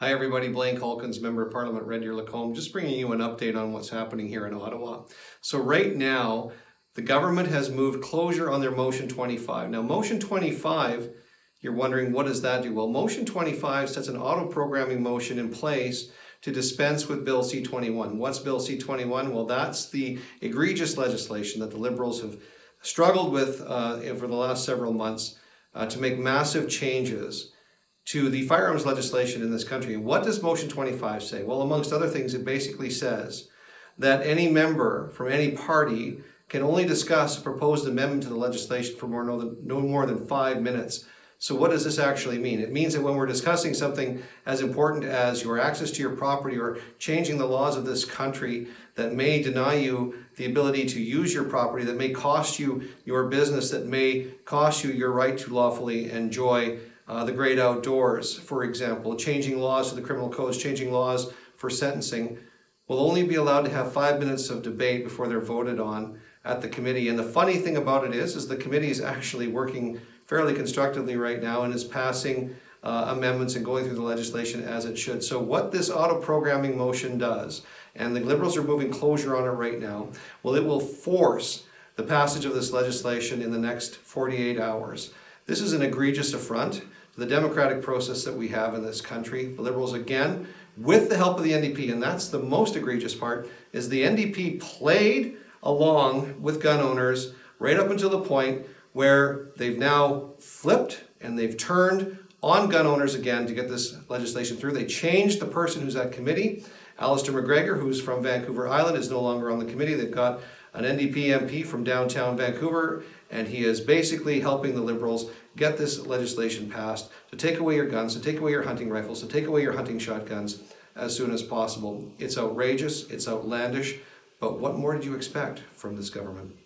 Hi everybody, Blaine Calkins, Member of Parliament, Red Deer Lacombe, just bringing you an update on what's happening here in Ottawa. So right now, the government has moved closure on their Motion 25. Now Motion 25, you're wondering what does that do? Well, Motion 25 sets an auto-programming motion in place to dispense with Bill C21. What's Bill C21? Well, that's the egregious legislation that the Liberals have struggled with for the last several months to make massive changes to the firearms legislation in this country. And what does Motion 25 say? Well, amongst other things, it basically says that any member from any party can only discuss a proposed amendment to the legislation for no more than 5 minutes. So what does this actually mean? It means that when we're discussing something as important as your access to your property or changing the laws of this country that may deny you the ability to use your property, that may cost you your business, that may cost you your right to lawfully enjoy the great outdoors, for example, changing laws to the criminal codes, changing laws for sentencing, will only be allowed to have 5 minutes of debate before they're voted on at the committee. And the funny thing about it is the committee is actually working fairly constructively right now and is passing amendments and going through the legislation as it should. So what this auto-programming motion does, and the Liberals are moving closure on it right now, well, it will force the passage of this legislation in the next 48 hours. This is an egregious affront to the democratic process that we have in this country. The Liberals, again, with the help of the NDP, and that's the most egregious part, is the NDP played along with gun owners right up until the point where they've now flipped and they've turned on gun owners again to get this legislation through. They changed the person who's at committee. Alistair McGregor, who's from Vancouver Island, is no longer on the committee. They've got an NDP MP from downtown Vancouver, and he is basically helping the Liberals get this legislation passed to take away your guns, to take away your hunting rifles, to take away your hunting shotguns as soon as possible. It's outrageous, it's outlandish, but what more did you expect from this government?